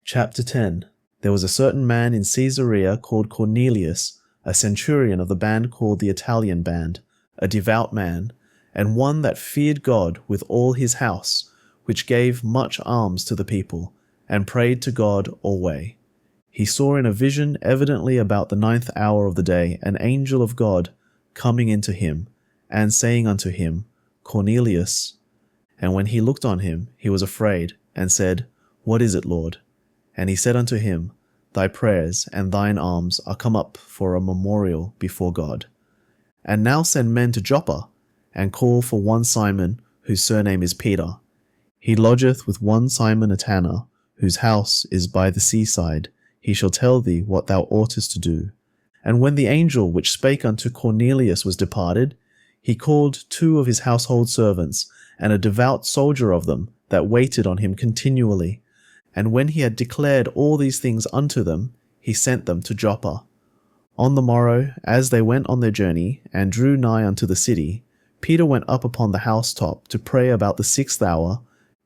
Chapter 10. There was a certain man in Caesarea called Cornelius, a centurion of the band called the Italian band, a devout man, and one that feared God with all his house, which gave much alms to the people, and prayed to God alway. He saw in a vision, evidently about the 9th hour of the day, an angel of God coming into him, and saying unto him, Cornelius. And when he looked on him, he was afraid, and said, What is it, Lord? And he said unto him, Thy prayers and thine alms are come up for a memorial before God. And now send men to Joppa, and call for one Simon, whose surname is Peter. He lodgeth with one Simon a tanner, whose house is by the seaside. He shall tell thee what thou oughtest to do. And when the angel which spake unto Cornelius was departed, he called 2 of his household servants, and a devout soldier of them, that waited on him continually. And when he had declared all these things unto them, he sent them to Joppa. On the morrow, as they went on their journey, and drew nigh unto the city, Peter went up upon the housetop to pray about the 6th hour,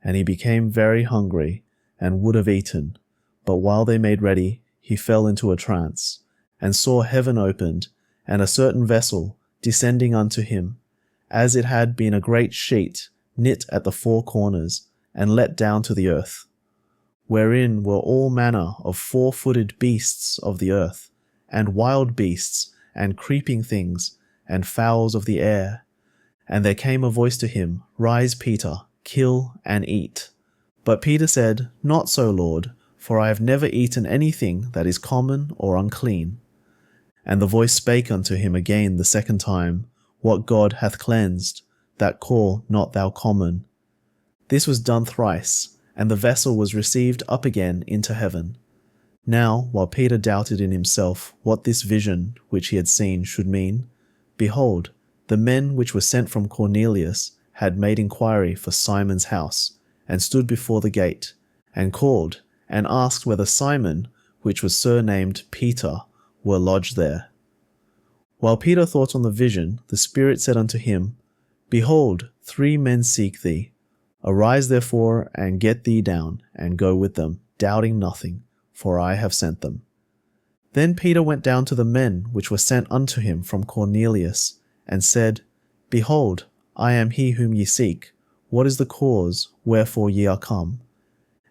and he became very hungry, and would have eaten. But while they made ready, he fell into a trance, and saw heaven opened, and a certain vessel descending unto him, as it had been a great sheet knit at the 4 corners, and let down to the earth, wherein were all manner of 4-footed beasts of the earth, and wild beasts, and creeping things, and fowls of the air. And there came a voice to him, Rise, Peter, kill and eat. But Peter said, Not so, Lord, for I have never eaten anything that is common or unclean. And the voice spake unto him again the 2nd time, What God hath cleansed, that call not thou common. This was done thrice, and the vessel was received up again into heaven. Now, while Peter doubted in himself what this vision which he had seen should mean, behold, the men which were sent from Cornelius had made inquiry for Simon's house, and stood before the gate, and called, and asked whether Simon, which was surnamed Peter, were lodged there. While Peter thought on the vision, the Spirit said unto him, Behold, 3 men seek thee. Arise therefore, and get thee down, and go with them, doubting nothing, for I have sent them. Then Peter went down to the men which were sent unto him from Cornelius, and said, Behold, I am he whom ye seek. What is the cause wherefore ye are come?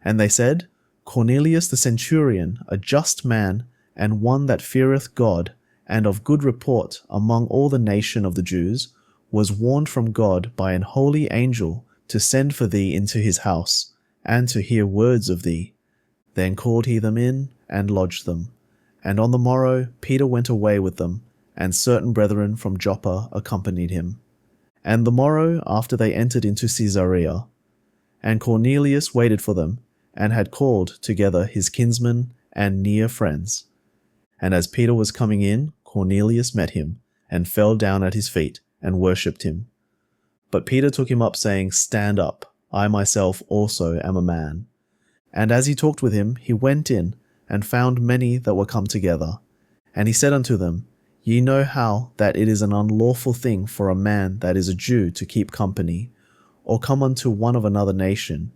And they said, Cornelius the centurion, a just man, and one that feareth God, and of good report among all the nation of the Jews, was warned from God by an holy angel to send for thee into his house, and to hear words of thee. Then called he them in, and lodged them. And on the morrow Peter went away with them, and certain brethren from Joppa accompanied him. And the morrow after they entered into Caesarea. And Cornelius waited for them, and had called together his kinsmen and near friends. And as Peter was coming in, Cornelius met him, and fell down at his feet, and worshipped him. But Peter took him up, saying, Stand up, I myself also am a man. And as he talked with him, he went in, and found many that were come together. And he said unto them, Ye know how that it is an unlawful thing for a man that is a Jew to keep company, or come unto one of another nation.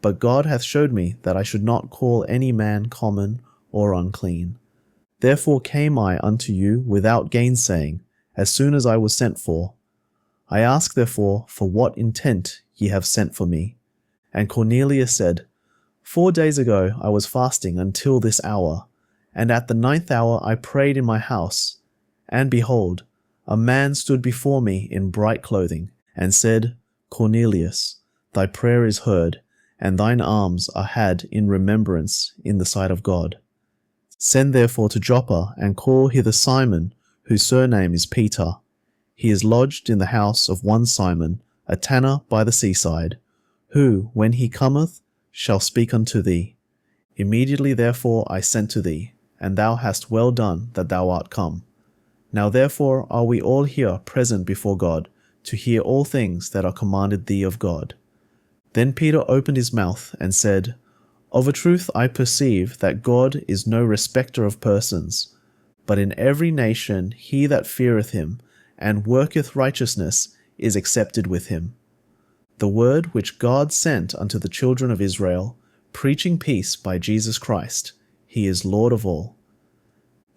But God hath showed me that I should not call any man common or unclean. Therefore came I unto you without gainsaying, as soon as I was sent for. I ask therefore for what intent ye have sent for me. And Cornelius said, 4 days ago I was fasting until this hour, and at the 9th hour I prayed in my house. And behold, a man stood before me in bright clothing, and said, Cornelius, thy prayer is heard, and thine alms are had in remembrance in the sight of God. Send therefore to Joppa, and call hither Simon, whose surname is Peter. He is lodged in the house of one Simon, a tanner by the seaside, who, when he cometh, shall speak unto thee. Immediately therefore I sent to thee, and thou hast well done that thou art come. Now therefore are we all here present before God, to hear all things that are commanded thee of God. Then Peter opened his mouth, and said, Of a truth I perceive that God is no respecter of persons, but in every nation he that feareth him, and worketh righteousness, is accepted with him. The word which God sent unto the children of Israel, preaching peace by Jesus Christ. He is Lord of all.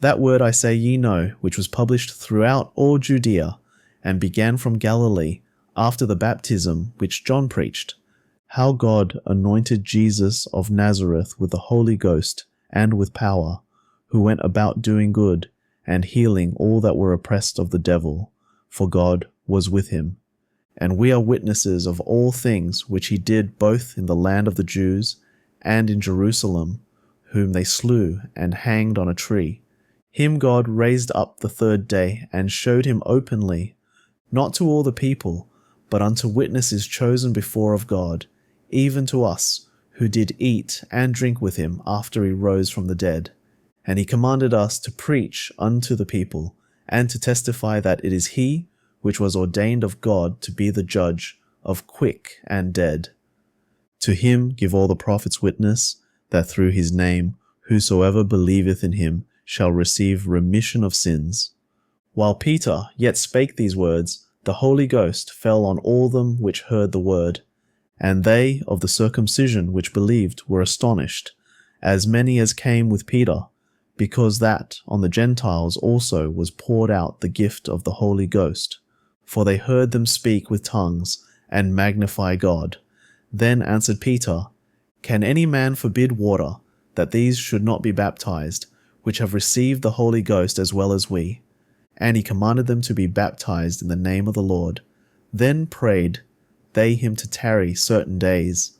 That word I say ye know, which was published throughout all Judea, and began from Galilee, after the baptism which John preached, how God anointed Jesus of Nazareth with the Holy Ghost and with power, who went about doing good, and healing all that were oppressed of the devil, for God was with him. And we are witnesses of all things which he did both in the land of the Jews and in Jerusalem, whom they slew and hanged on a tree. Him God raised up the third day, and showed him openly, not to all the people, but unto witnesses chosen before of God, even to us, who did eat and drink with him after he rose from the dead. And he commanded us to preach unto the people, and to testify that it is he which was ordained of God to be the judge of quick and dead. To him give all the prophets witness, that through his name whosoever believeth in him shall receive remission of sins. While Peter yet spake these words, the Holy Ghost fell on all them which heard the word. And they of the circumcision which believed were astonished, as many as came with Peter, because that on the Gentiles also was poured out the gift of the Holy Ghost. For they heard them speak with tongues, and magnify God. Then answered Peter, Can any man forbid water, that these should not be baptized, which have received the Holy Ghost as well as we? And he commanded them to be baptized in the name of the Lord. Then prayed they him to tarry certain days,